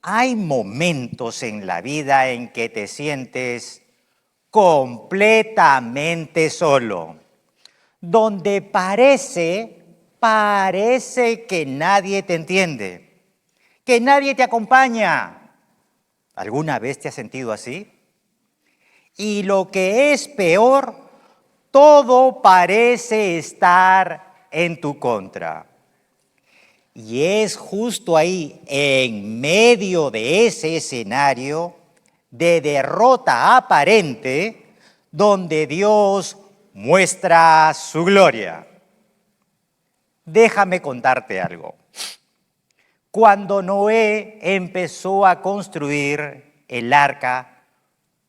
Hay momentos en la vida en que te sientes completamente solo, donde parece que nadie te entiende, que nadie te acompaña. ¿Alguna vez te has sentido así? Y lo que es peor, todo parece estar en tu contra. Y es justo ahí, en medio de ese escenario de derrota aparente, donde Dios muestra su gloria. Déjame contarte algo. Cuando Noé empezó a construir el arca,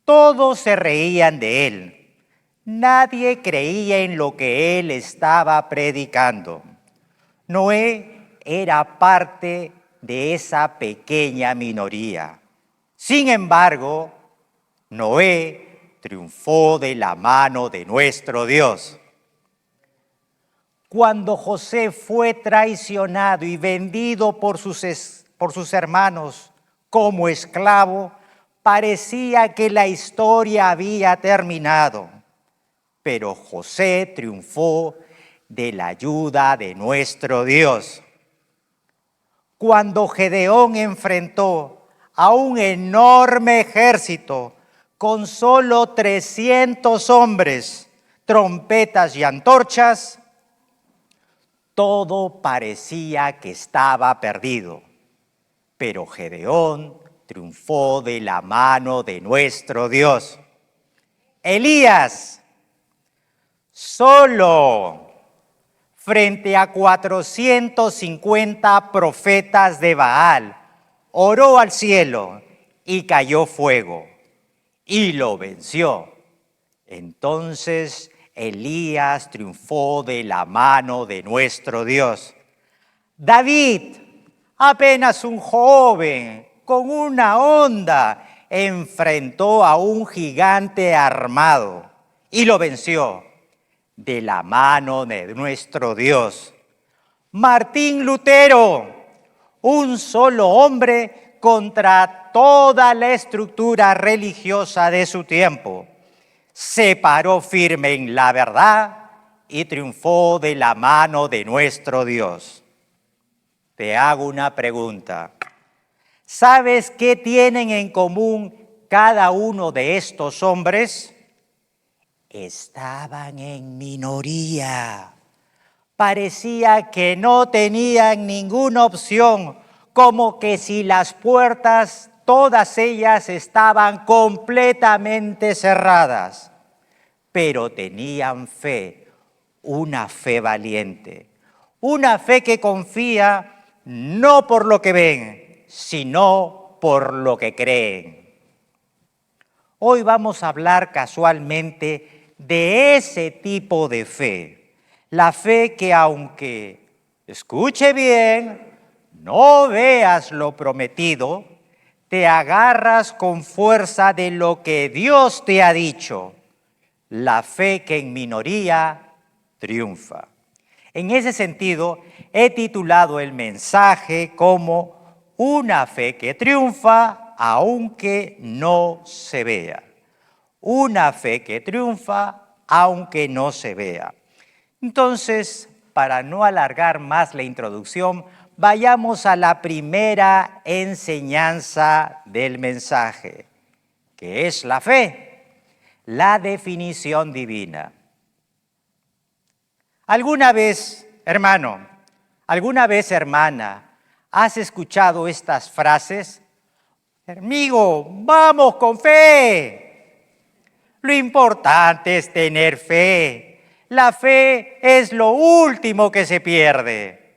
todos se reían de él. Nadie creía en lo que él estaba predicando. Noé era parte de esa pequeña minoría. Sin embargo, Noé triunfó de la mano de nuestro Dios. Cuando José fue traicionado y vendido por sus hermanos como esclavo, parecía que la historia había terminado. Pero José triunfó de la ayuda de nuestro Dios. Cuando Gedeón enfrentó a un enorme ejército con solo 300 hombres, trompetas y antorchas, todo parecía que estaba perdido. Pero Gedeón triunfó de la mano de nuestro Dios. Elías, solo frente a 450 profetas de Baal, oró al cielo y cayó fuego y lo venció. Entonces Elías triunfó de la mano de nuestro Dios. David, apenas un joven con una honda, enfrentó a un gigante armado y lo venció de la mano de nuestro Dios. Martín Lutero, un solo hombre contra toda la estructura religiosa de su tiempo, se paró firme en la verdad y triunfó de la mano de nuestro Dios. Te hago una pregunta. ¿Sabes qué tienen en común cada uno de estos hombres? Estaban en minoría. Parecía que no tenían ninguna opción, como que si las puertas, todas ellas estaban completamente cerradas. Pero tenían fe, una fe valiente, una fe que confía no por lo que ven, sino por lo que creen. Hoy vamos a hablar casualmente de ese tipo de fe, la fe que aunque, escuche bien, no veas lo prometido, te agarras con fuerza de lo que Dios te ha dicho, la fe que en minoría triunfa. En ese sentido, he titulado el mensaje como una fe que triunfa aunque no se vea. Una fe que triunfa aunque no se vea. Entonces, para no alargar más la introducción, vayamos a la primera enseñanza del mensaje, que es la fe, la definición divina. ¿Alguna vez, hermano, alguna vez, hermana, has escuchado estas frases? Amigo, vamos con fe. Lo importante es tener fe. La fe es lo último que se pierde.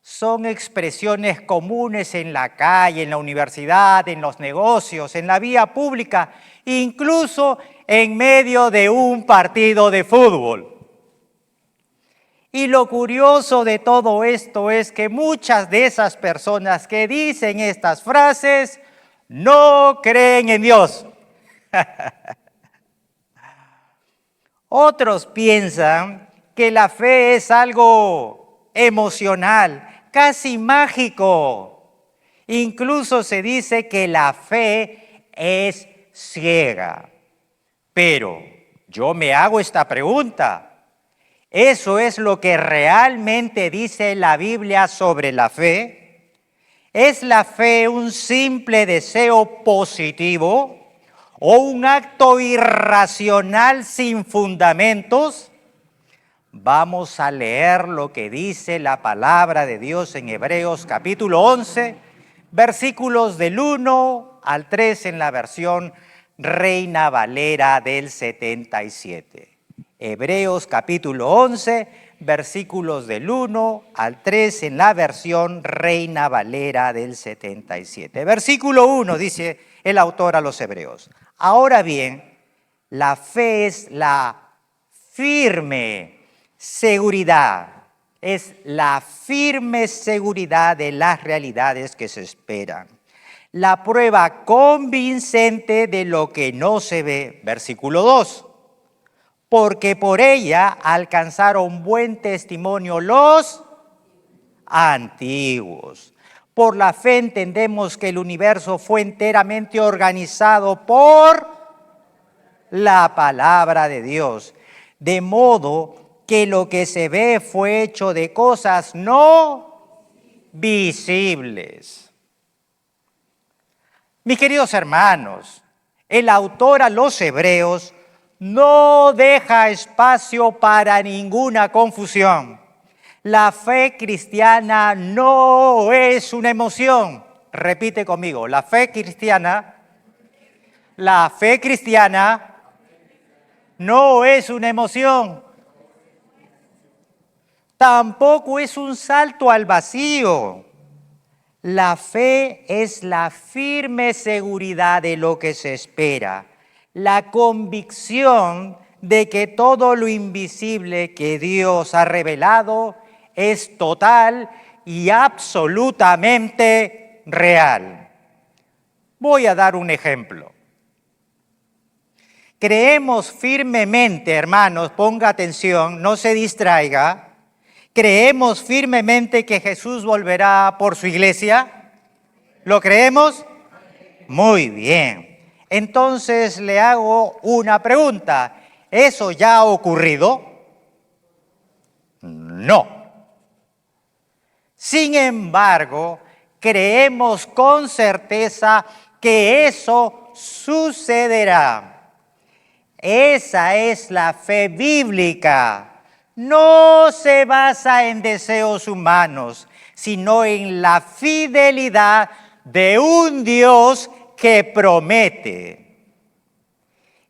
Son expresiones comunes en la calle, en la universidad, en los negocios, en la vía pública, incluso en medio de un partido de fútbol. Y lo curioso de todo esto es que muchas de esas personas que dicen estas frases no creen en Dios. Otros piensan que la fe es algo emocional, casi mágico, Incluso se dice que la fe es ciega. Pero yo me hago esta pregunta. ¿Eso es lo que realmente dice la Biblia sobre la fe? ¿Es la fe un simple deseo positivo o un acto irracional sin fundamentos? Vamos a leer lo que dice la palabra de Dios en Hebreos capítulo 11, versículos del 1 al 3 en la versión Reina Valera del 77. Hebreos capítulo 11, versículos del 1 al 3 en la versión Reina Valera del 77. Versículo 1 dice el autor a los Hebreos. Ahora bien, la fe es la firme seguridad, es la firme seguridad de las realidades que se esperan. La prueba convincente de lo que no se ve. Versículo 2. Porque por ella alcanzaron buen testimonio los antiguos. Por la fe entendemos que el universo fue enteramente organizado por la palabra de Dios, de modo que lo que se ve fue hecho de cosas no visibles. Mis queridos hermanos, el autor a los Hebreos no deja espacio para ninguna confusión. La fe cristiana no es una emoción. Repite conmigo, la fe cristiana no es una emoción. Tampoco es un salto al vacío. La fe es la firme seguridad de lo que se espera, la convicción de que todo lo invisible que Dios ha revelado es total y absolutamente real. Voy a dar un ejemplo. Creemos firmemente, hermanos, ponga atención, no se distraiga. ¿Creemos firmemente que Jesús volverá por su iglesia? ¿Lo creemos? Muy bien. Entonces le hago una pregunta. ¿Eso ya ha ocurrido? No. Sin embargo, creemos con certeza que eso sucederá. Esa es la fe bíblica. No se basa en deseos humanos, sino en la fidelidad de un Dios que promete.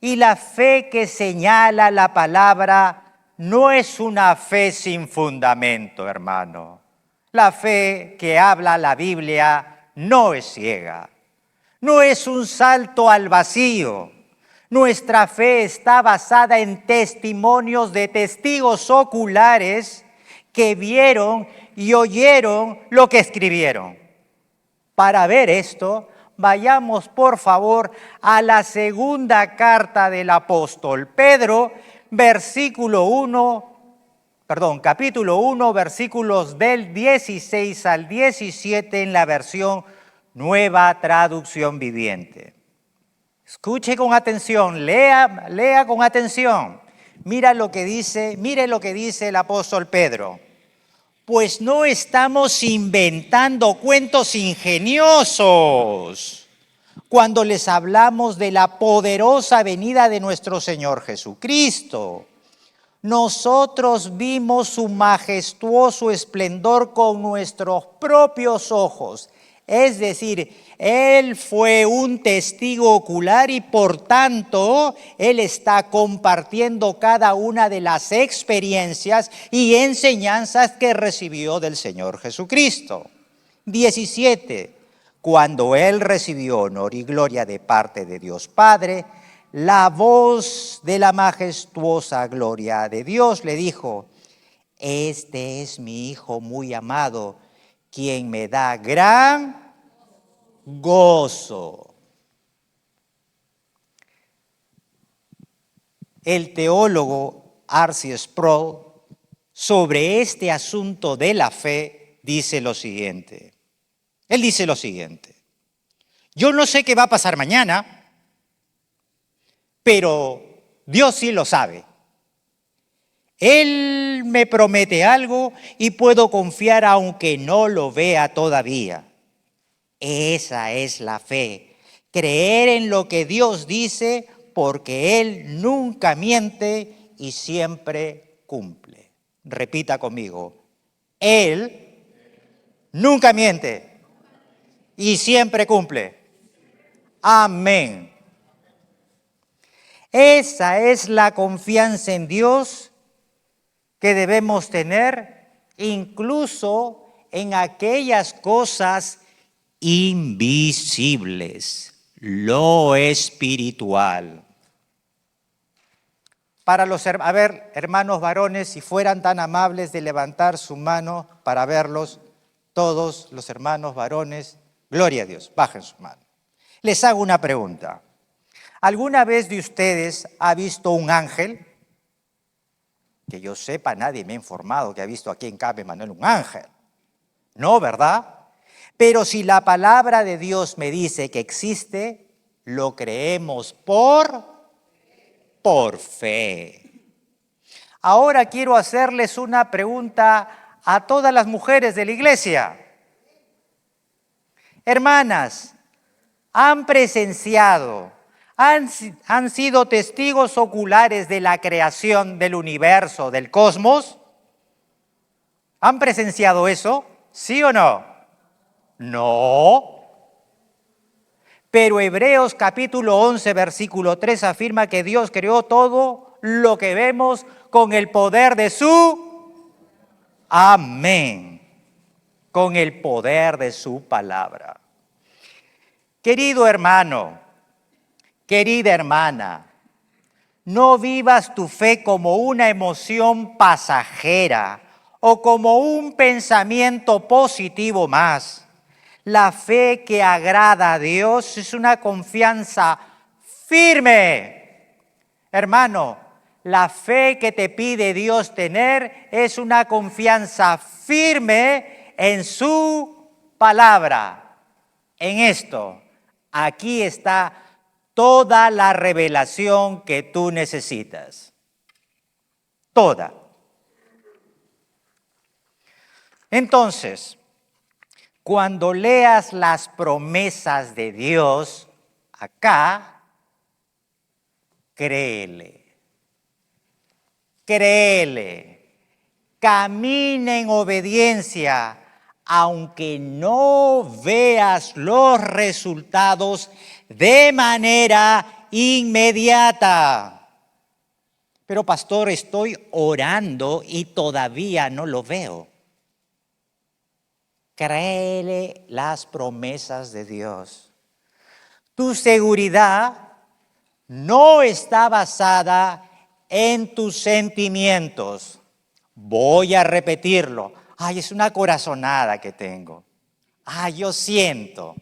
Y la fe que señala la palabra no es una fe sin fundamento, hermano. La fe que habla la Biblia no es ciega, no es un salto al vacío. Nuestra fe está basada en testimonios de testigos oculares que vieron y oyeron lo que escribieron. Para ver esto, vayamos por favor a la segunda carta del apóstol Pedro, capítulo 1, versículos del 16 al 17 en la versión Nueva Traducción Viviente. Escuche con atención, lea con atención. Mire lo que dice el apóstol Pedro. Pues no estamos inventando cuentos ingeniosos cuando les hablamos de la poderosa venida de nuestro Señor Jesucristo. Nosotros vimos su majestuoso esplendor con nuestros propios ojos. Es decir, Él fue un testigo ocular y por tanto Él está compartiendo cada una de las experiencias y enseñanzas que recibió del Señor Jesucristo. 17. Cuando Él recibió honor y gloria de parte de Dios Padre, la voz de la majestuosa gloria de Dios le dijo: este es mi Hijo muy amado, quien me da gran gozo. El teólogo R.C. Sproul, sobre este asunto de la fe, dice lo siguiente: Él dice lo siguiente: yo no sé qué va a pasar mañana, pero Dios sí lo sabe. Él me promete algo y puedo confiar aunque no lo vea todavía. Esa es la fe, creer en lo que Dios dice porque Él nunca miente y siempre cumple. Repita conmigo: Él nunca miente y siempre cumple. Amén. Esa es la confianza en Dios que debemos tener incluso en aquellas cosas invisibles, lo espiritual. Para los, a ver, hermanos varones, si fueran tan amables de levantar su mano para verlos, todos los hermanos varones, gloria a Dios, bajen su mano. Les hago una pregunta. ¿Alguna vez de ustedes ha visto un ángel? Que yo sepa, nadie me ha informado que ha visto aquí en Cabo Manuel un ángel. No, ¿verdad? Pero si la palabra de Dios me dice que existe, lo creemos por fe. Ahora quiero hacerles una pregunta a todas las mujeres de la iglesia. Hermanas, ¿han presenciado, han sido testigos oculares de la creación del universo, del cosmos? ¿Han presenciado eso? ¿Sí o no? No. Pero Hebreos capítulo 11, versículo 3 afirma que Dios creó todo lo que vemos con el poder de su amén, con el poder de su palabra. Querido hermano, querida hermana, no vivas tu fe como una emoción pasajera o como un pensamiento positivo más. La fe que agrada a Dios es una confianza firme. Hermano, la fe que te pide Dios tener es una confianza firme en su palabra. En esto, aquí está toda la revelación que tú necesitas. Toda. Entonces, cuando leas las promesas de Dios, acá, créele. Créele. Camina en obediencia, aunque no veas los resultados de manera inmediata. Pero pastor, estoy orando y todavía no lo veo. Créele las promesas de Dios. Tu seguridad no está basada en tus sentimientos. Voy a repetirlo. Ay, es una corazonada que tengo. Ay, yo siento.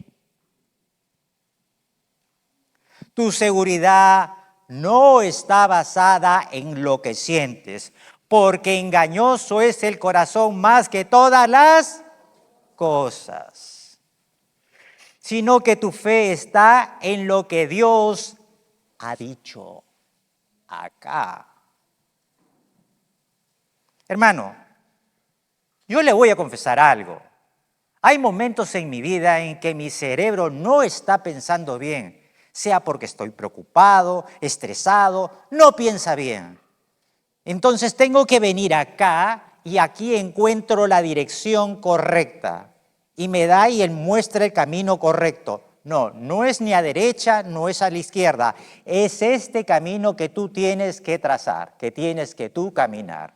Tu seguridad no está basada en lo que sientes, porque engañoso es el corazón más que todas las cosas, sino que tu fe está en lo que Dios ha dicho acá. Hermano, yo le voy a confesar algo. Hay momentos en mi vida en que mi cerebro no está pensando bien, sea porque estoy preocupado, estresado, no piensa bien. Entonces tengo que venir acá y aquí encuentro la dirección correcta. Y me da y Él muestra el camino correcto. No, no es ni a derecha, no es a la izquierda. Es este camino que tú tienes que trazar, que tienes que tú caminar.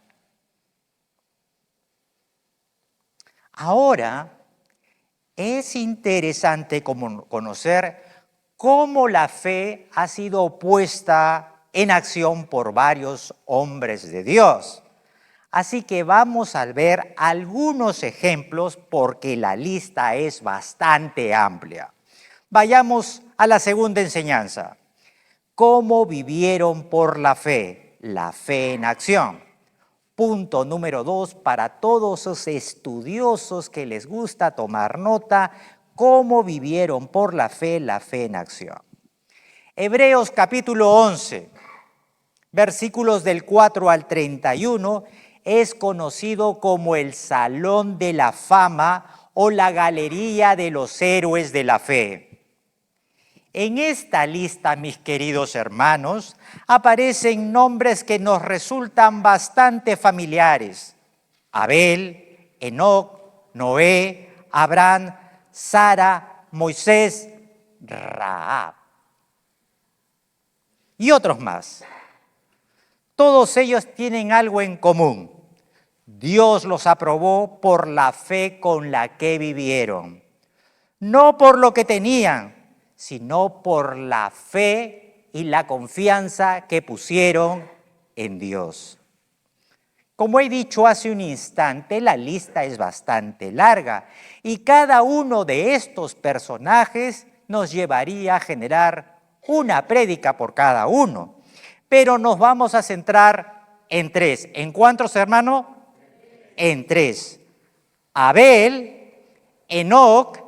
Ahora, es interesante conocer cómo la fe ha sido puesta en acción por varios hombres de Dios. Así que vamos a ver algunos ejemplos porque la lista es bastante amplia. Vayamos a la segunda enseñanza. ¿Cómo vivieron por la fe? La fe en acción. Punto número 2, para todos esos estudiosos que les gusta tomar nota, cómo vivieron por la fe en acción. Hebreos capítulo 11, versículos del 4 al 31, es conocido como el Salón de la Fama o la Galería de los Héroes de la Fe. En esta lista, mis queridos hermanos, aparecen nombres que nos resultan bastante familiares: Abel, Enoc, Noé, Abraham, Sara, Moisés, Rahab y otros más. Todos ellos tienen algo en común: Dios los aprobó por la fe con la que vivieron, no por lo que tenían, sino por la fe y la confianza que pusieron en Dios. Como he dicho hace un instante, la lista es bastante larga y cada uno de estos personajes nos llevaría a generar una prédica por cada uno. Pero nos vamos a centrar en tres. ¿En cuántos, hermano? En tres: Abel, Enoc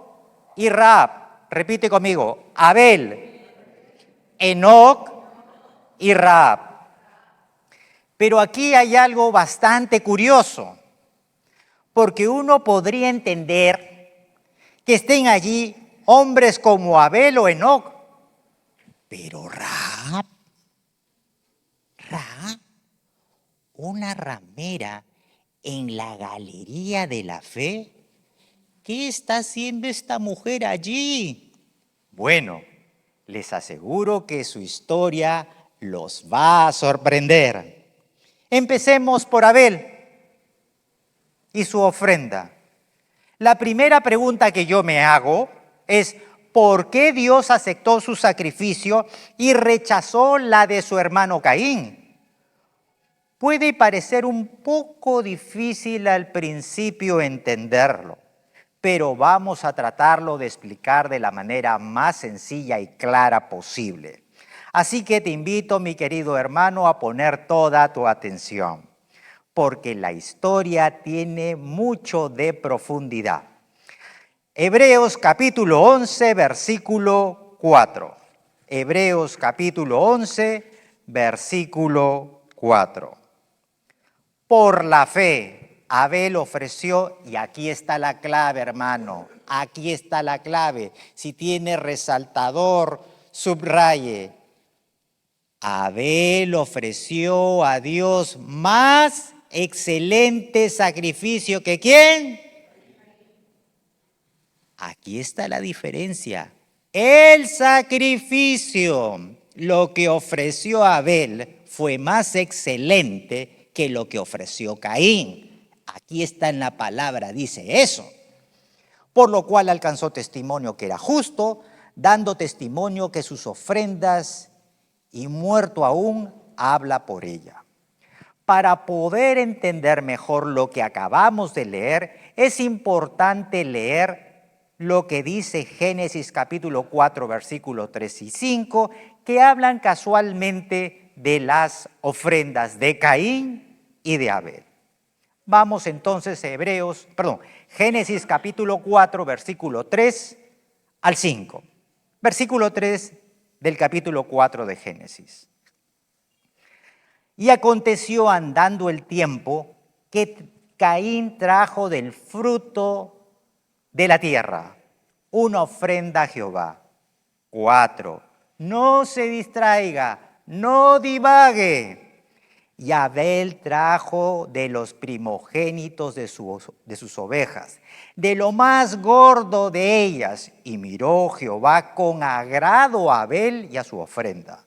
y Rahab. Repite conmigo: Abel, Enoc y Rahab. Pero aquí hay algo bastante curioso, porque uno podría entender que estén allí hombres como Abel o Enoc, pero Rahab, una ramera en la galería de la fe. ¿Qué está haciendo esta mujer allí? Bueno, les aseguro que su historia los va a sorprender. Empecemos por Abel y su ofrenda. La primera pregunta que yo me hago es: ¿por qué Dios aceptó su sacrificio y rechazó la de su hermano Caín? Puede parecer un poco difícil al principio entenderlo, pero vamos a tratarlo de explicar de la manera más sencilla y clara posible. Así que te invito, mi querido hermano, a poner toda tu atención, porque la historia tiene mucho de profundidad. Hebreos capítulo 11, versículo 4. Hebreos capítulo 11, versículo 4. Por la fe, Abel ofreció, y aquí está la clave, hermano, aquí está la clave. Si tiene resaltador, subraye. Abel ofreció a Dios más excelente sacrificio que ¿quién? Aquí está la diferencia. El sacrificio, lo que ofreció Abel, fue más excelente que lo que ofreció Caín. Aquí está en la palabra, dice eso. Por lo cual alcanzó testimonio que era justo, dando testimonio que sus ofrendas, y muerto aún, habla por ella. Para poder entender mejor lo que acabamos de leer, es importante leer lo que dice Génesis capítulo 4, versículos 3 y 5, que hablan casualmente de las ofrendas de Caín y de Abel. Vamos entonces a Génesis capítulo 4, versículo 3 al 5. Versículo 3 del capítulo 4 de Génesis. Y aconteció andando el tiempo que Caín trajo del fruto de la tierra una ofrenda a Jehová. 4. No se distraiga, no divague. Y Abel trajo de los primogénitos de sus ovejas, de lo más gordo de ellas, y miró Jehová con agrado a Abel y a su ofrenda.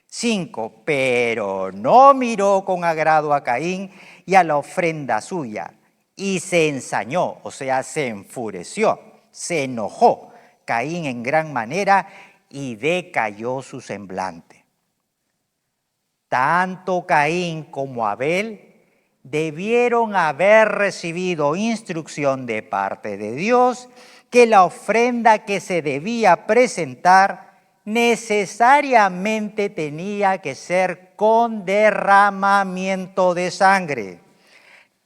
5. Pero no miró con agrado a Caín y a la ofrenda suya, y se ensañó, o sea, se enfureció, se enojó Caín en gran manera y decayó su semblante. Tanto Caín como Abel debieron haber recibido instrucción de parte de Dios que la ofrenda que se debía presentar necesariamente tenía que ser con derramamiento de sangre,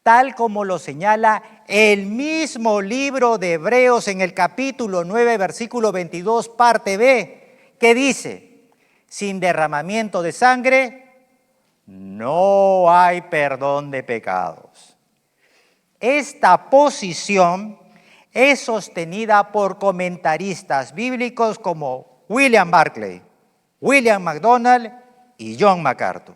tal como lo señala el mismo libro de Hebreos en el capítulo 9, versículo 22, parte B, que dice, sin derramamiento de sangre no hay perdón de pecados. Esta posición es sostenida por comentaristas bíblicos como William Barclay, William MacDonald y John MacArthur.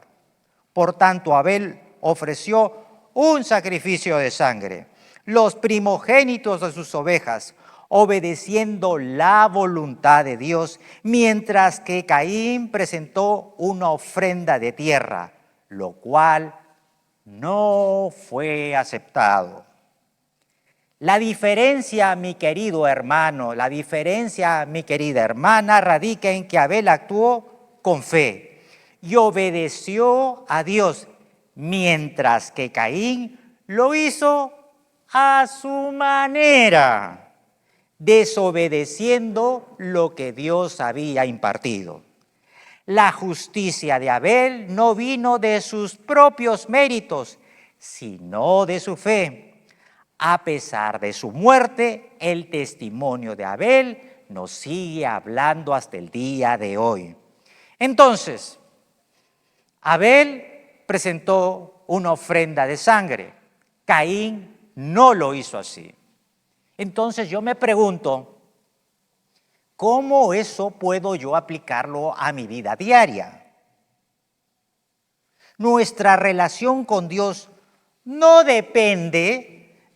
Por tanto, Abel ofreció un sacrificio de sangre, los primogénitos de sus ovejas, obedeciendo la voluntad de Dios, mientras que Caín presentó una ofrenda de tierra, lo cual no fue aceptado. La diferencia, mi querido hermano, la diferencia, mi querida hermana, radica en que Abel actuó con fe y obedeció a Dios, mientras que Caín lo hizo a su manera, desobedeciendo lo que Dios había impartido. La justicia de Abel no vino de sus propios méritos, sino de su fe. A pesar de su muerte, el testimonio de Abel nos sigue hablando hasta el día de hoy. Entonces, Abel presentó una ofrenda de sangre. Caín no lo hizo así. Entonces yo me pregunto, ¿cómo eso puedo yo aplicarlo a mi vida diaria? Nuestra relación con Dios no depende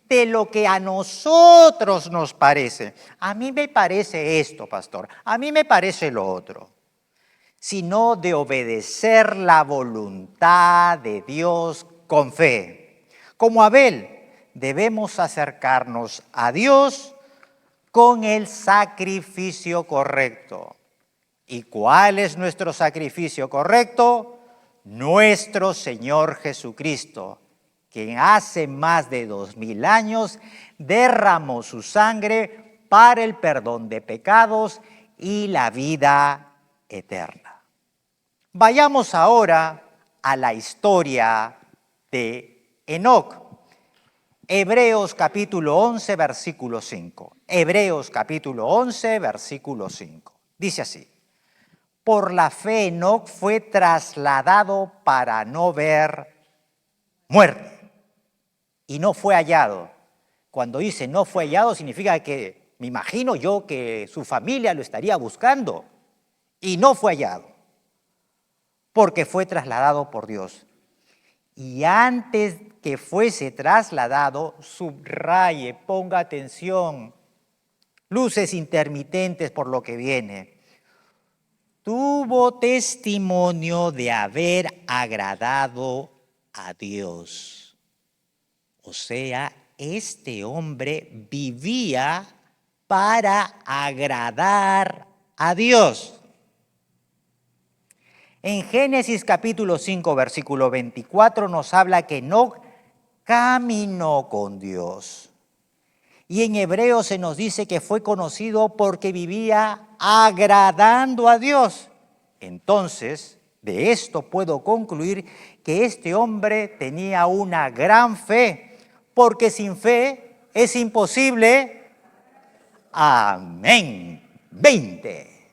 de lo que a nosotros nos parece. A mí me parece esto, pastor. A mí me parece lo otro. Sino de obedecer la voluntad de Dios con fe. Como Abel, debemos acercarnos a Dios con el sacrificio correcto. ¿Y cuál es nuestro sacrificio correcto? Nuestro Señor Jesucristo, quien hace más de 2000 años derramó su sangre para el perdón de pecados y la vida eterna. Vayamos ahora a la historia de Enoc. Hebreos capítulo 11, versículo 5. Hebreos capítulo 11, versículo 5. Dice así: por la fe Enoc fue trasladado para no ver muerte y no fue hallado. Cuando dice no fue hallado significa que, me imagino yo, que su familia lo estaría buscando y no fue hallado, porque fue trasladado por Dios. Y antes que fuese trasladado, subraye, ponga atención, luces intermitentes por lo que viene. Tuvo testimonio de haber agradado a Dios. O sea, este hombre vivía para agradar a Dios. En Génesis capítulo 5, versículo 24 nos habla que Enoc caminó con Dios. Y en Hebreos se nos dice que fue conocido porque vivía agradando a Dios. Entonces, de esto puedo concluir que este hombre tenía una gran fe, porque sin fe es imposible. Amén. 20.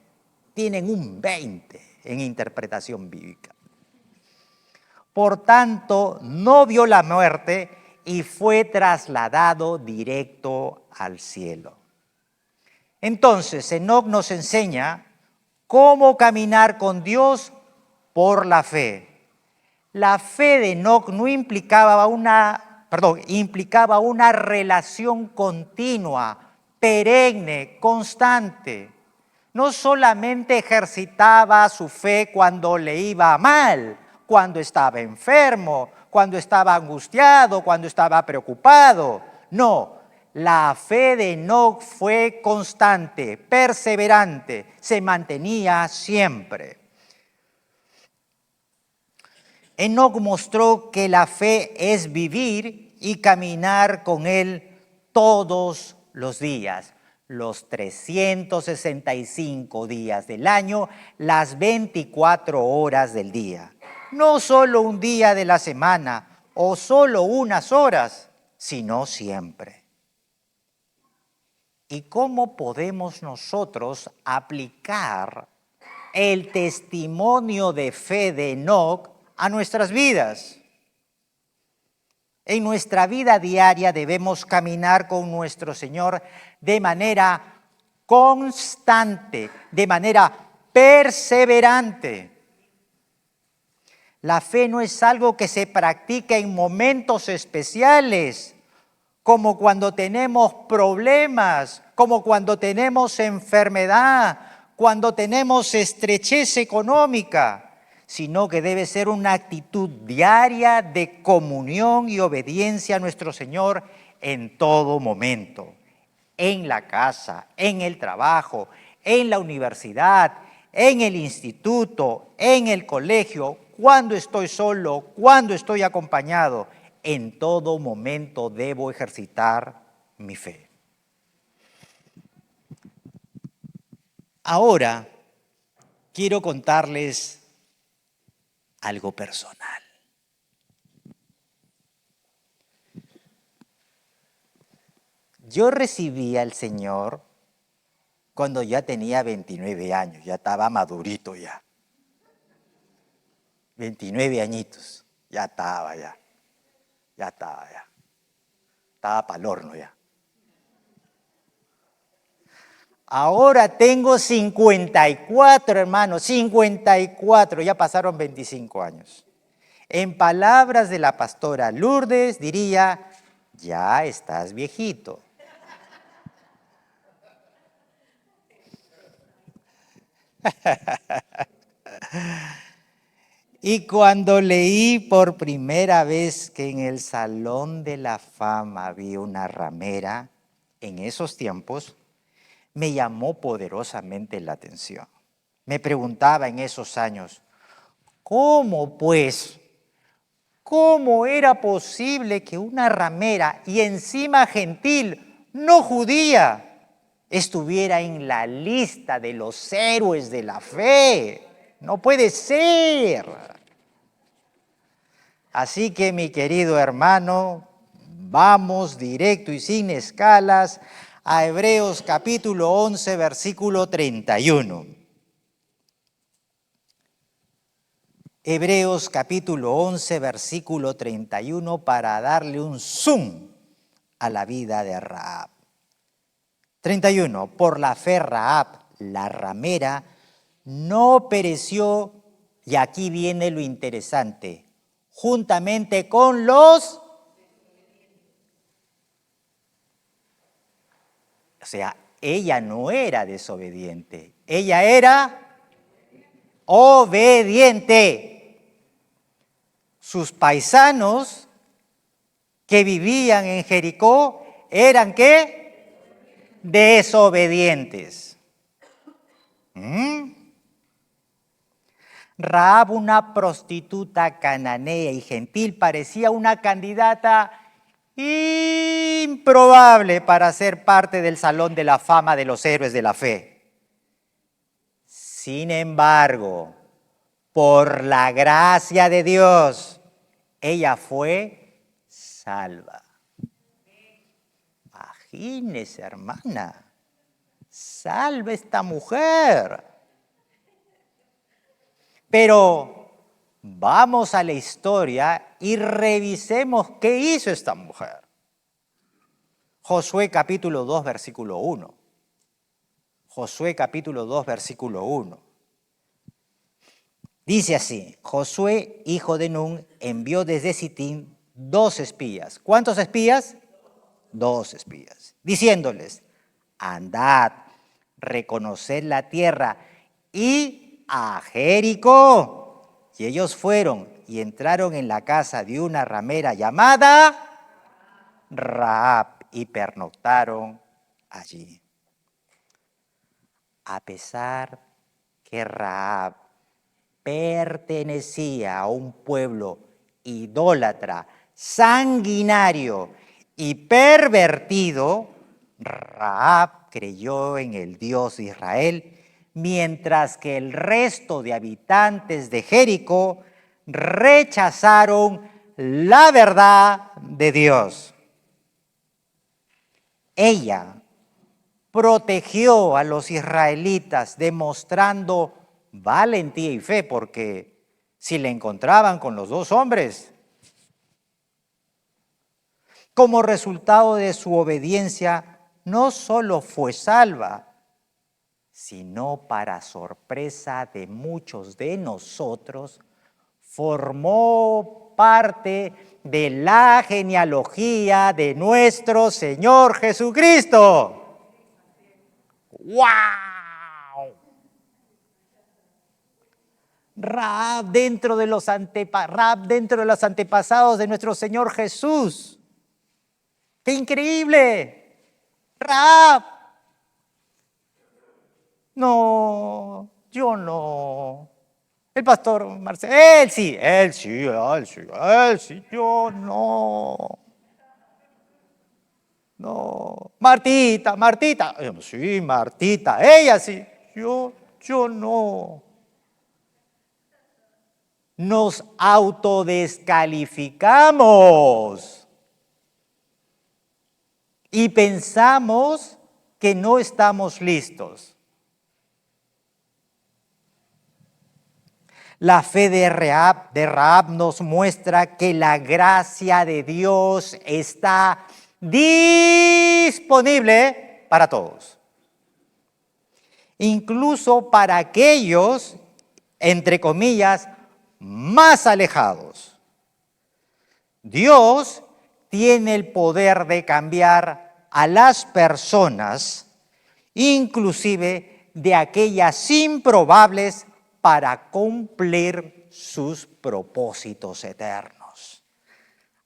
Tienen un 20 en interpretación bíblica. Por tanto, no vio la muerte y fue trasladado directo al cielo. Entonces, Enoc nos enseña cómo caminar con Dios por la fe. La fe de Enoc no implicaba implicaba una relación continua, perenne, constante. No solamente ejercitaba su fe cuando le iba mal, cuando estaba enfermo, cuando estaba angustiado, cuando estaba preocupado. No, la fe de Enoc fue constante, perseverante, se mantenía siempre. Enoc mostró que la fe es vivir y caminar con Él todos los días, los 365 días del año, las 24 horas del día. No solo un día de la semana o solo unas horas, sino siempre. ¿Y cómo podemos nosotros aplicar el testimonio de fe de Enoc a nuestras vidas? En nuestra vida diaria debemos caminar con nuestro Señor de manera constante, de manera perseverante. La fe no es algo que se practica en momentos especiales, como cuando tenemos problemas, como cuando tenemos enfermedad, cuando tenemos estrechez económica, sino que debe ser una actitud diaria de comunión y obediencia a nuestro Señor en todo momento, en la casa, en el trabajo, en la universidad, en el instituto, en el colegio, cuando estoy solo, cuando estoy acompañado. En todo momento debo ejercitar mi fe. Ahora quiero contarles algo personal. Yo recibí al Señor cuando ya tenía 29 años, ya estaba madurito ya. 29 añitos, ya estaba. Estaba para el horno ya. Ahora tengo 54, hermanos, 54, ya pasaron 25 años. En palabras de la pastora Lourdes, diría, ya estás viejito. Y cuando leí por primera vez que en el Salón de la Fama había una ramera, en esos tiempos, me llamó poderosamente la atención. Me preguntaba en esos años, ¿cómo pues? ¿Cómo era posible que una ramera y encima gentil, no judía, estuviera en la lista de los héroes de la fe? No puede ser. Así que, mi querido hermano, vamos directo y sin escalas a Hebreos capítulo 11, versículo 31. Hebreos capítulo 11, versículo 31, para darle un zoom a la vida de Rahab. 31. Por la fe Rahab, la ramera, no pereció, y aquí viene lo interesante, juntamente con los... O sea, ella no era desobediente, ella era obediente. Sus paisanos que vivían en Jericó eran ¿qué? Desobedientes. Rahab, una prostituta cananea y gentil, parecía una candidata improbable para ser parte del Salón de la Fama de los héroes de la fe. Sin embargo, por la gracia de Dios, ella fue salva. Imagínese, hermana, salva esta mujer. Pero vamos a la historia y revisemos qué hizo esta mujer. Josué capítulo 2, versículo 1. Josué capítulo 2, versículo 1. Dice así, Josué, hijo de Nun, envió desde Sitín 2 espías. ¿Cuántos espías? 2 espías. Diciéndoles, andad, reconoced la tierra y a Jericó. Y ellos fueron y entraron en la casa de una ramera llamada Rahab y pernoctaron allí. A pesar que Rahab pertenecía a un pueblo idólatra, sanguinario y pervertido, Rahab creyó en el Dios de Israel, mientras que el resto de habitantes de Jericó rechazaron la verdad de Dios. Ella protegió a los israelitas demostrando valentía y fe, porque si le encontraban con los dos hombres, como resultado de su obediencia, no solo fue salva, sino para sorpresa de muchos de nosotros, formó parte de la genealogía de nuestro Señor Jesucristo. ¡Wow! Rahab dentro de los antepasados de nuestro Señor Jesús. ¡Qué increíble! Rahab. No, yo no. El pastor Marcelo, él sí, yo no. No. Martita, sí, Martita, ella sí, yo no. Nos autodescalificamos y pensamos que no estamos listos. La fe de Rahab nos muestra que la gracia de Dios está disponible para todos. Incluso para aquellos, entre comillas, más alejados. Dios tiene el poder de cambiar a las personas, inclusive de aquellas improbables, para cumplir sus propósitos eternos.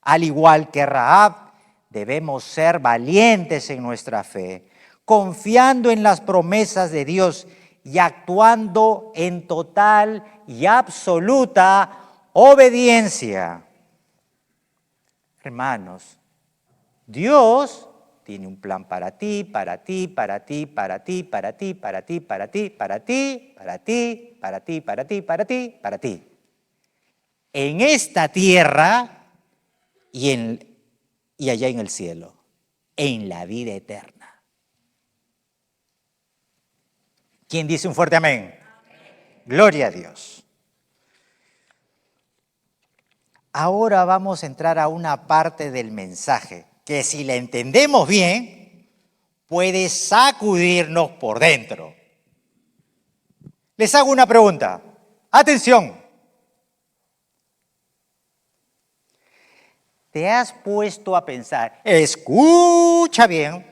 Al igual que Rahab, debemos ser valientes en nuestra fe, confiando en las promesas de Dios y actuando en total y absoluta obediencia. Hermanos, Dios tiene un plan para ti, para ti, para ti, para ti, para ti, para ti, para ti, para ti, para ti, para ti, para ti, para ti, para ti. En esta tierra y allá en el cielo, en la vida eterna. ¿Quién dice un fuerte amén? Amén. Gloria a Dios. Ahora vamos a entrar a una parte del mensaje que si la entendemos bien, puede sacudirnos por dentro. Les hago una pregunta. Atención. ¿Te has puesto a pensar? Escucha bien.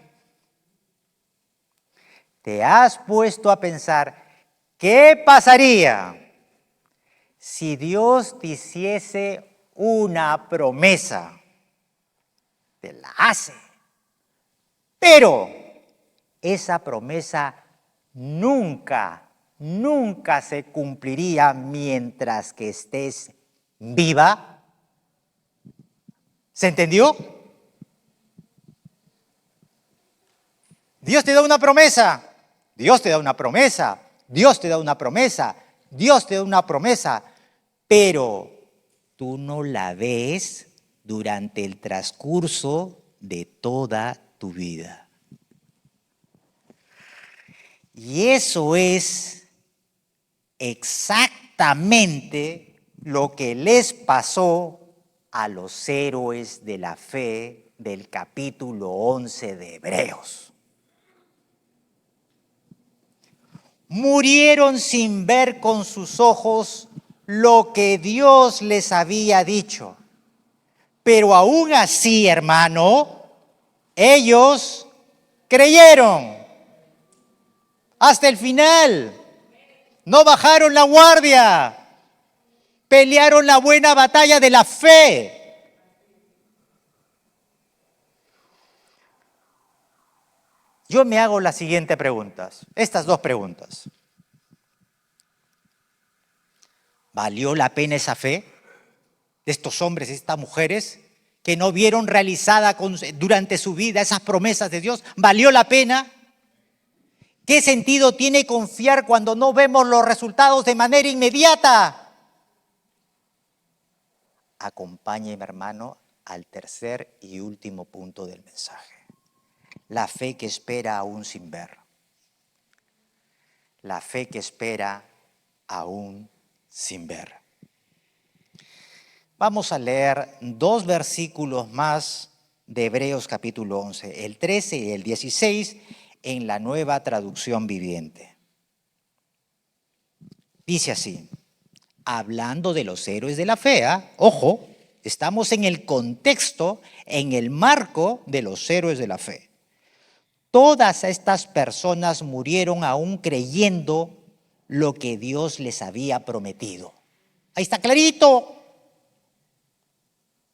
¿Te has puesto a pensar qué pasaría si Dios te hiciese una promesa? Te la hace. Pero esa promesa nunca se cumpliría mientras que estés viva. ¿Se entendió? Dios te da una promesa. Dios te da una promesa. Dios te da una promesa. Dios te da una promesa. Pero tú no la ves durante el transcurso de toda tu vida. Y eso es exactamente lo que les pasó a los héroes de la fe del capítulo 11 de Hebreos. Murieron sin ver con sus ojos lo que Dios les había dicho. Pero aún así, hermano, ellos creyeron hasta el final. No bajaron la guardia. Pelearon la buena batalla de la fe. Yo me hago las siguientes preguntas, estas dos preguntas. ¿Valió la pena esa fe de estos hombres y estas mujeres que no vieron realizada durante su vida esas promesas de Dios? ¿Valió la pena? ¿Qué sentido tiene confiar cuando no vemos los resultados de manera inmediata? Acompáñeme, hermano, al tercer y último punto del mensaje. la fe que espera aún sin ver. La fe que espera aún sin ver. Vamos a leer 2 versículos más de Hebreos capítulo 11, el 13 y el 16 en la Nueva Traducción Viviente. Dice así, hablando de los héroes de la fe, ojo, estamos en el contexto, en el marco de los héroes de la fe. Todas estas personas murieron aún creyendo lo que Dios les había prometido. Ahí está clarito.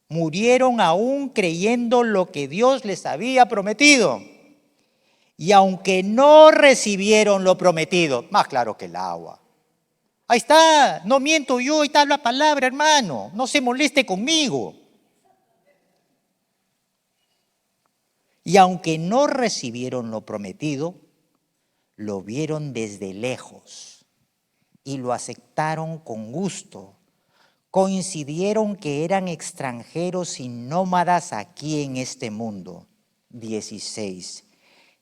Murieron aún creyendo lo que Dios les había prometido. Y aunque no recibieron lo prometido, más claro que el agua. Ahí está, no miento yo, ahí está la palabra, hermano. No se moleste conmigo. Y aunque no recibieron lo prometido, lo vieron desde lejos y lo aceptaron con gusto. Coincidieron que eran extranjeros y nómadas aquí en este mundo. 16.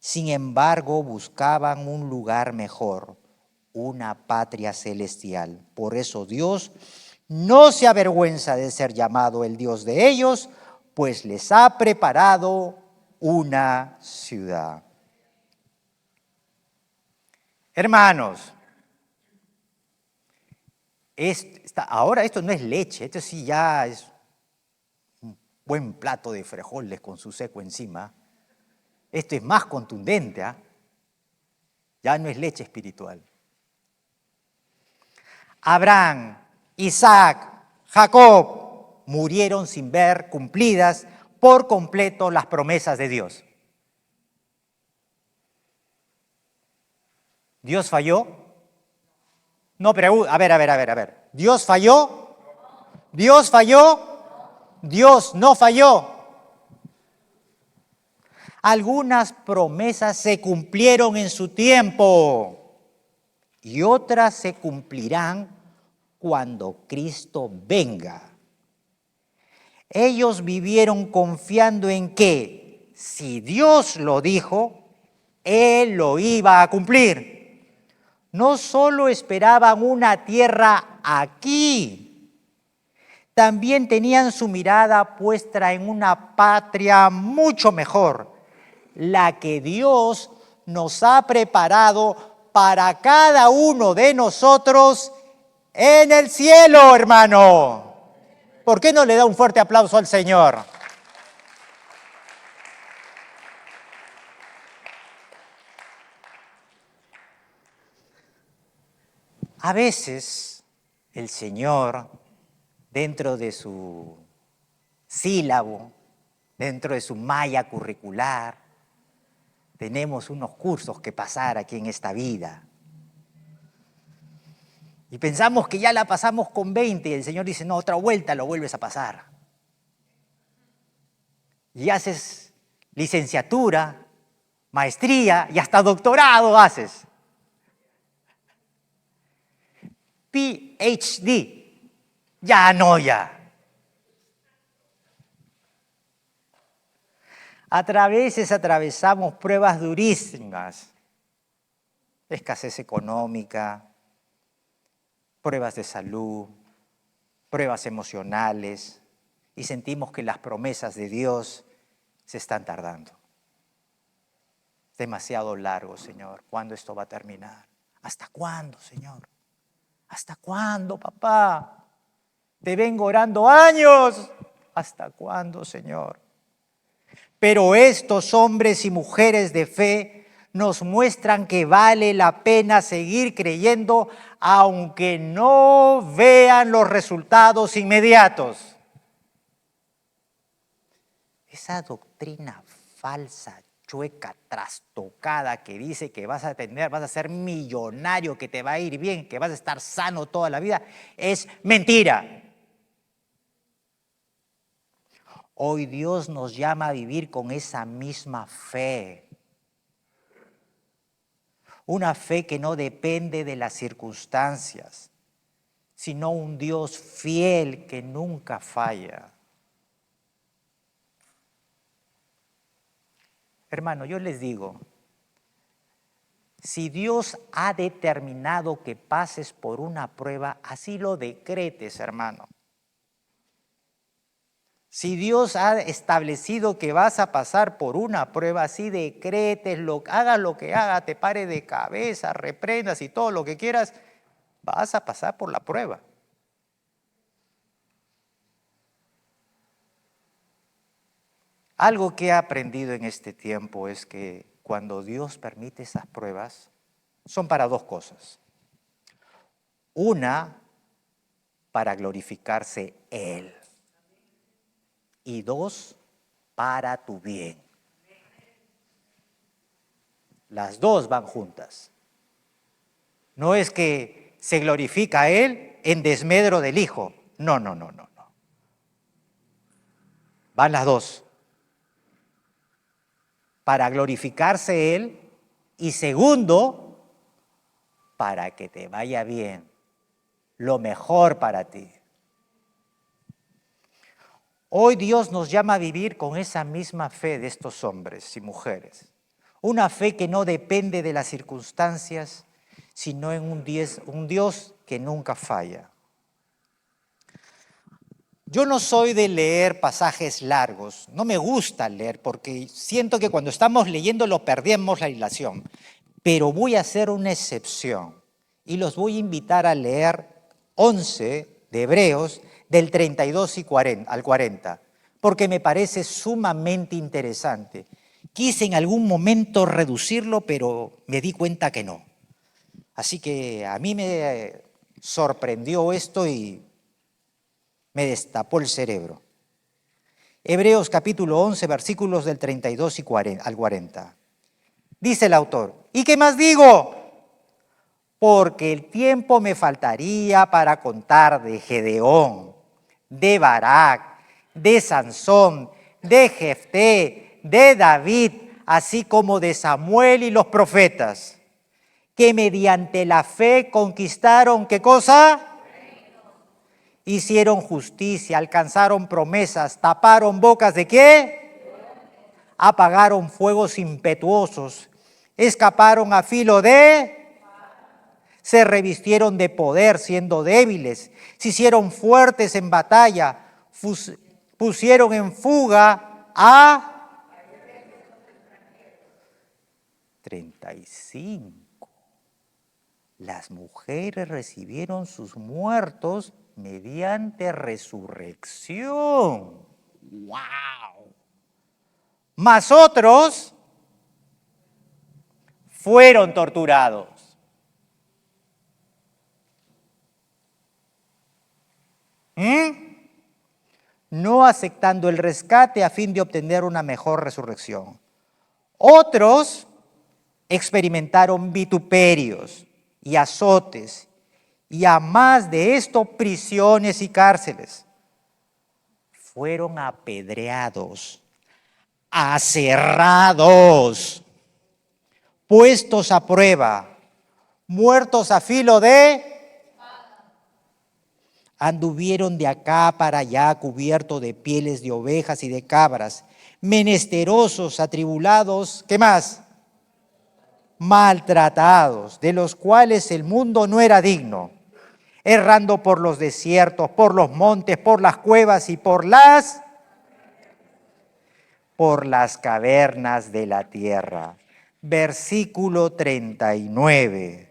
Sin embargo, buscaban un lugar mejor, una patria celestial. Por eso Dios no se avergüenza de ser llamado el Dios de ellos, pues les ha preparado una ciudad. Hermanos, ahora esto no es leche, esto sí ya es un buen plato de frijoles con su seco encima. Esto es más contundente, ya no es leche espiritual. Abraham, Isaac, Jacob murieron sin ver cumplidas por completo las promesas de Dios. ¿Dios falló? No, pero a ver. ¿Dios falló? ¿Dios falló? Dios no falló. Algunas promesas se cumplieron en su tiempo y otras se cumplirán cuando Cristo venga. Ellos vivieron confiando en que si Dios lo dijo, Él lo iba a cumplir. No solo esperaban una tierra aquí, también tenían su mirada puesta en una patria mucho mejor, la que Dios nos ha preparado para cada uno de nosotros en el cielo, hermano. ¿Por qué no le da un fuerte aplauso al Señor? A veces el Señor, dentro de su sílabo, dentro de su malla curricular, tenemos unos cursos que pasar aquí en esta vida. Y pensamos que ya la pasamos con 20 y el Señor dice, no, otra vuelta lo vuelves a pasar. Y haces licenciatura, maestría y hasta doctorado haces. PhD, ya no ya. A veces atravesamos pruebas durísimas, escasez económica, pruebas de salud, pruebas emocionales, y sentimos que las promesas de Dios se están tardando. Demasiado largo, Señor. ¿Cuándo esto va a terminar? ¿Hasta cuándo, Señor? ¿Hasta cuándo, papá? Te vengo orando años. ¿Hasta cuándo, Señor? Pero estos hombres y mujeres de fe nos muestran que vale la pena seguir creyendo aunque no vean los resultados inmediatos. Esa doctrina falsa, chueca, trastocada que dice que vas a ser millonario, que te va a ir bien, que vas a estar sano toda la vida, es mentira. Hoy Dios nos llama a vivir con esa misma fe. Una fe que no depende de las circunstancias, sino un Dios fiel que nunca falla. Hermano, yo les digo, si Dios ha determinado que pases por una prueba, así lo decretes, hermano. Si Dios ha establecido que vas a pasar por una prueba, así decretes, hagas lo que hagas, te pare de cabeza, reprendas y todo lo que quieras, vas a pasar por la prueba. Algo que he aprendido en este tiempo es que cuando Dios permite esas pruebas, son para dos cosas. Una, para glorificarse Él. Y dos, para tu bien. Las dos van juntas. No es que se glorifica a Él en desmedro del Hijo. No. Van las dos. Para glorificarse Él y segundo, para que te vaya bien. Lo mejor para ti. Hoy Dios nos llama a vivir con esa misma fe de estos hombres y mujeres. Una fe que no depende de las circunstancias, sino en un Dios que nunca falla. Yo no soy de leer pasajes largos, no me gusta leer porque siento que cuando estamos leyendo lo perdemos la hilación, pero voy a hacer una excepción y los voy a invitar a leer 11 de Hebreos del 32 al 40, porque me parece sumamente interesante. Quise en algún momento reducirlo, pero me di cuenta que no. Así que a mí me sorprendió esto y me destapó el cerebro. Hebreos capítulo 11, versículos del 32 al 40. Dice el autor, ¿y qué más digo? Porque el tiempo me faltaría para contar de Gedeón, de Barak, de Sansón, de Jefté, de David, así como de Samuel y los profetas, que mediante la fe conquistaron, ¿qué cosa? Hicieron justicia, alcanzaron promesas, taparon bocas ¿de qué? Apagaron fuegos impetuosos, escaparon a filo de... Se revistieron de poder siendo débiles, se hicieron fuertes en batalla, pusieron en fuga a 35. Las mujeres recibieron sus muertos mediante resurrección. ¡Wow! Mas otros fueron torturados. No aceptando el rescate a fin de obtener una mejor resurrección. Otros experimentaron vituperios y azotes, y a más de esto, prisiones y cárceles. Fueron apedreados, aserrados, puestos a prueba, muertos a filo de... Anduvieron de acá para allá cubiertos de pieles de ovejas y de cabras, menesterosos, atribulados, ¿qué más? Maltratados, de los cuales el mundo no era digno, errando por los desiertos, por los montes, por las cuevas y por las cavernas de la tierra. Versículo 39.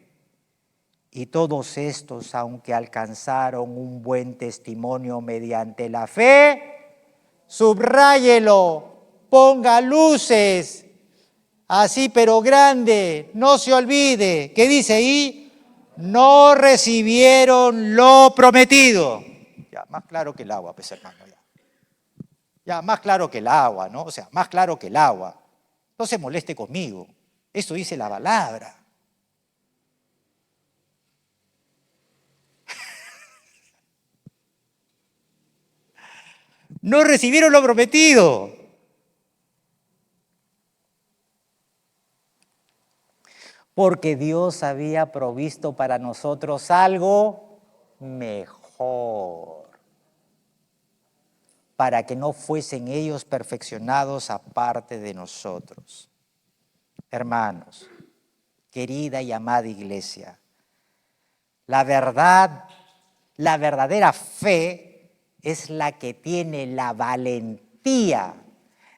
Y todos estos, aunque alcanzaron un buen testimonio mediante la fe, subráyelo, ponga luces, así pero grande, no se olvide. ¿Qué dice ahí? No recibieron lo prometido. Ya, más claro que el agua, pues hermano, ya. Ya, más claro que el agua, ¿no? O sea, más claro que el agua. No se moleste conmigo. Eso dice la palabra. No recibieron lo prometido. Porque Dios había provisto para nosotros algo mejor. para que no fuesen ellos perfeccionados aparte de nosotros. Hermanos, querida y amada iglesia, la verdadera fe es la que tiene la valentía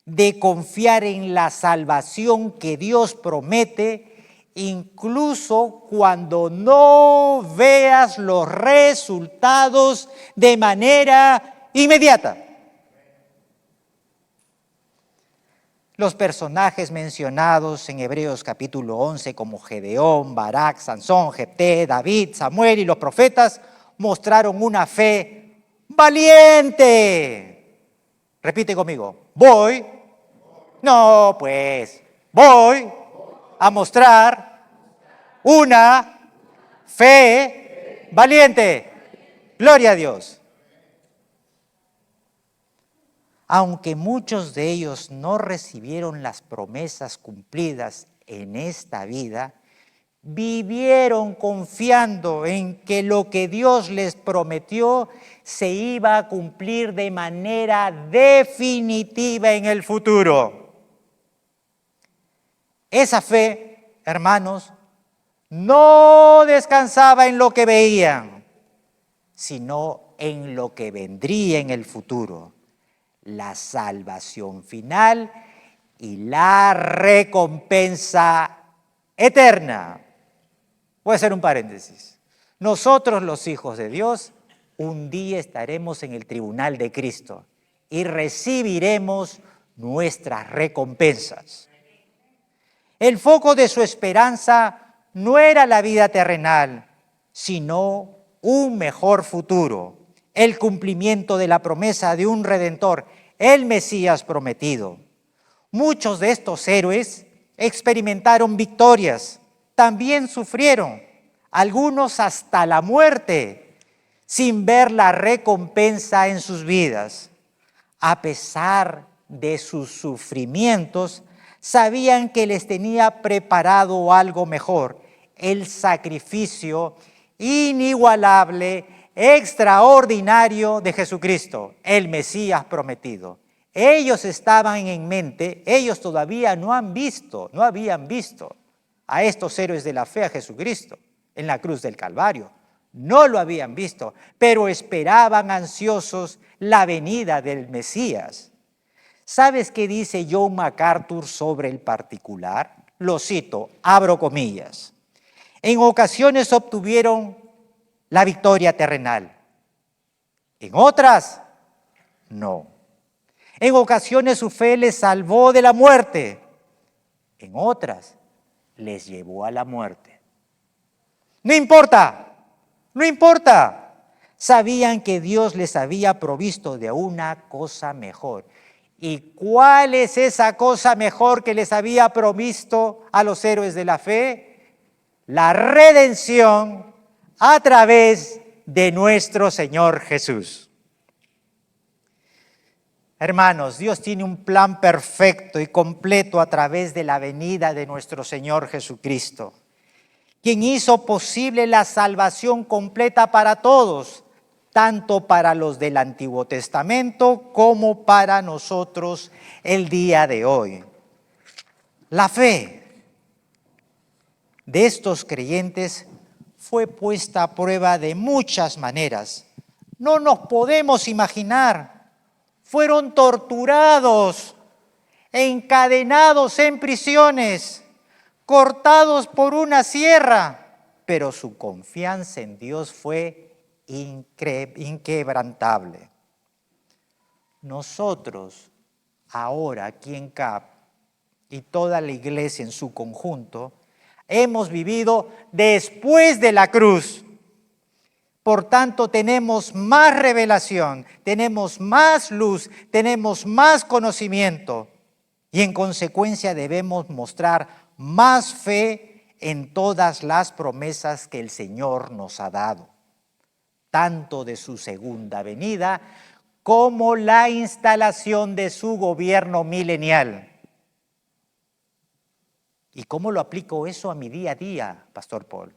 de confiar en la salvación que Dios promete, incluso cuando no veas los resultados de manera inmediata. Los personajes mencionados en Hebreos capítulo 11 como Gedeón, Barak, Sansón, Jefté, David, Samuel y los profetas mostraron una fe valiente. Repite conmigo, voy a mostrar una fe valiente. Gloria a Dios. Aunque muchos de ellos no recibieron las promesas cumplidas en esta vida, vivieron confiando en que lo que Dios les prometió se iba a cumplir de manera definitiva en el futuro. Esa fe, hermanos, no descansaba en lo que veían, sino en lo que vendría en el futuro. La salvación final y la recompensa eterna. Voy a hacer un paréntesis. Nosotros, los hijos de Dios, un día estaremos en el tribunal de Cristo y recibiremos nuestras recompensas. El foco de su esperanza no era la vida terrenal, sino un mejor futuro, el cumplimiento de la promesa de un Redentor, el Mesías prometido. Muchos de estos héroes experimentaron victorias, también sufrieron, algunos hasta la muerte, sin ver la recompensa en sus vidas. A pesar de sus sufrimientos, sabían que les tenía preparado algo mejor, el sacrificio inigualable, extraordinario de Jesucristo, el Mesías prometido. Ellos estaban en mente, ellos todavía no habían visto a estos héroes de la fe, a Jesucristo, en la cruz del Calvario. No lo habían visto, pero esperaban ansiosos la venida del Mesías. ¿Sabes qué dice John MacArthur sobre el particular? Lo cito, abro comillas. En ocasiones obtuvieron la victoria terrenal, en otras, no. En ocasiones su fe les salvó de la muerte, en otras les llevó a la muerte. No importa. Sabían que Dios les había provisto de una cosa mejor. ¿Y cuál es esa cosa mejor que les había provisto a los héroes de la fe? La redención a través de nuestro Señor Jesús. Hermanos, Dios tiene un plan perfecto y completo a través de la venida de nuestro Señor Jesucristo, quien hizo posible la salvación completa para todos, tanto para los del Antiguo Testamento como para nosotros el día de hoy. La fe de estos creyentes fue puesta a prueba de muchas maneras. No nos podemos imaginar. Fueron torturados, encadenados en prisiones, cortados por una sierra, pero su confianza en Dios fue inquebrantable. Nosotros, ahora aquí en CAP y toda la iglesia en su conjunto, hemos vivido después de la cruz. Por tanto, tenemos más revelación, tenemos más luz, tenemos más conocimiento y en consecuencia debemos mostrar más fe en todas las promesas que el Señor nos ha dado, tanto de su segunda venida como la instalación de su gobierno milenial. ¿Y cómo lo aplico eso a mi día a día, Pastor Paul?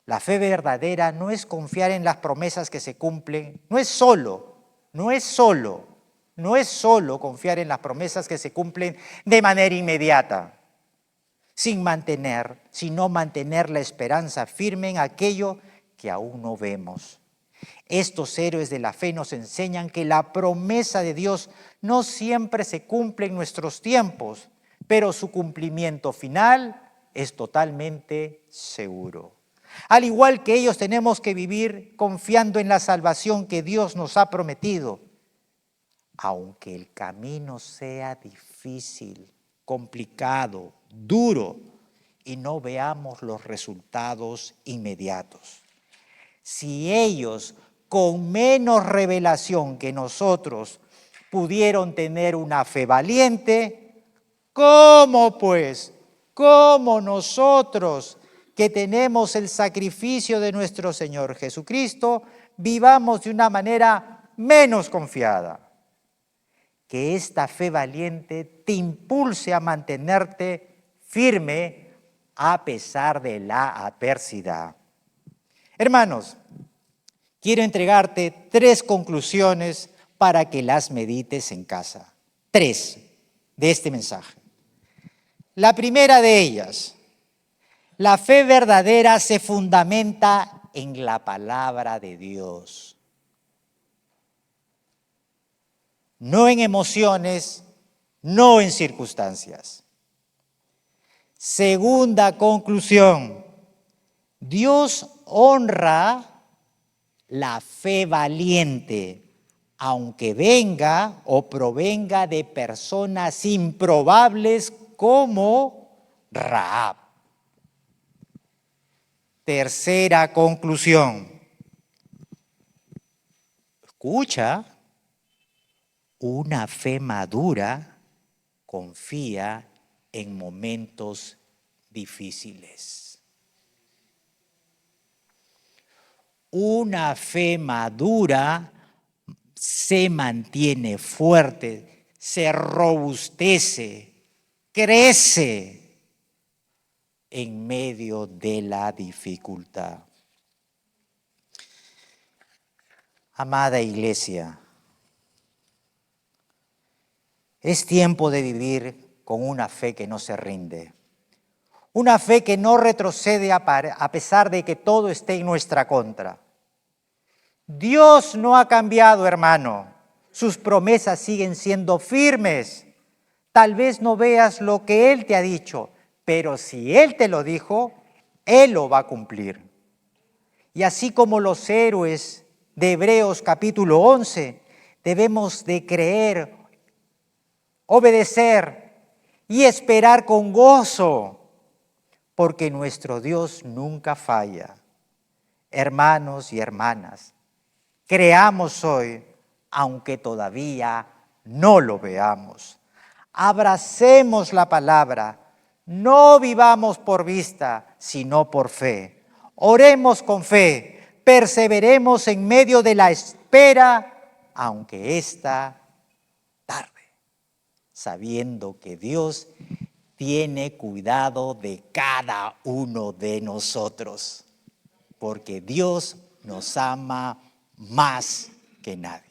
La fe verdadera no es confiar en las promesas que se cumplen, no es solo no es solo confiar en las promesas que se cumplen de manera inmediata, sino mantener la esperanza firme en aquello que aún no vemos. Estos héroes de la fe nos enseñan que la promesa de Dios no siempre se cumple en nuestros tiempos, pero su cumplimiento final es totalmente seguro. Al igual que ellos, tenemos que vivir confiando en la salvación que Dios nos ha prometido, aunque el camino sea difícil, complicado, duro y no veamos los resultados inmediatos. Si ellos, con menos revelación que nosotros, pudieron tener una fe valiente, ¿cómo pues? ¿Cómo nosotros, que tenemos el sacrificio de nuestro Señor Jesucristo, vivamos de una manera menos confiada? Que esta fe valiente te impulse a mantenerte firme a pesar de la adversidad. Hermanos, quiero entregarte 3 conclusiones para que las medites en casa. 3 de este mensaje. La primera de ellas: la fe verdadera se fundamenta en la palabra de Dios. No en emociones, no en circunstancias. Segunda conclusión: Dios honra la fe valiente, aunque venga o provenga de personas improbables como Rahab. Tercera conclusión: escucha, una fe madura confía en momentos difíciles. Una fe madura se mantiene fuerte, se robustece, crece en medio de la dificultad. Amada Iglesia, es tiempo de vivir con una fe que no se rinde, una fe que no retrocede a pesar de que todo esté en nuestra contra. Dios no ha cambiado, hermano. Sus promesas siguen siendo firmes. Tal vez no veas lo que Él te ha dicho, pero si Él te lo dijo, Él lo va a cumplir. Y así como los héroes de Hebreos capítulo 11, debemos de creer, obedecer y esperar con gozo, porque nuestro Dios nunca falla. Hermanos y hermanas, creamos hoy, aunque todavía no lo veamos. Abracemos la palabra, no vivamos por vista, sino por fe. Oremos con fe, perseveremos en medio de la espera, aunque ésta tarde, sabiendo que Dios tiene cuidado de cada uno de nosotros, porque Dios nos ama más que nadie.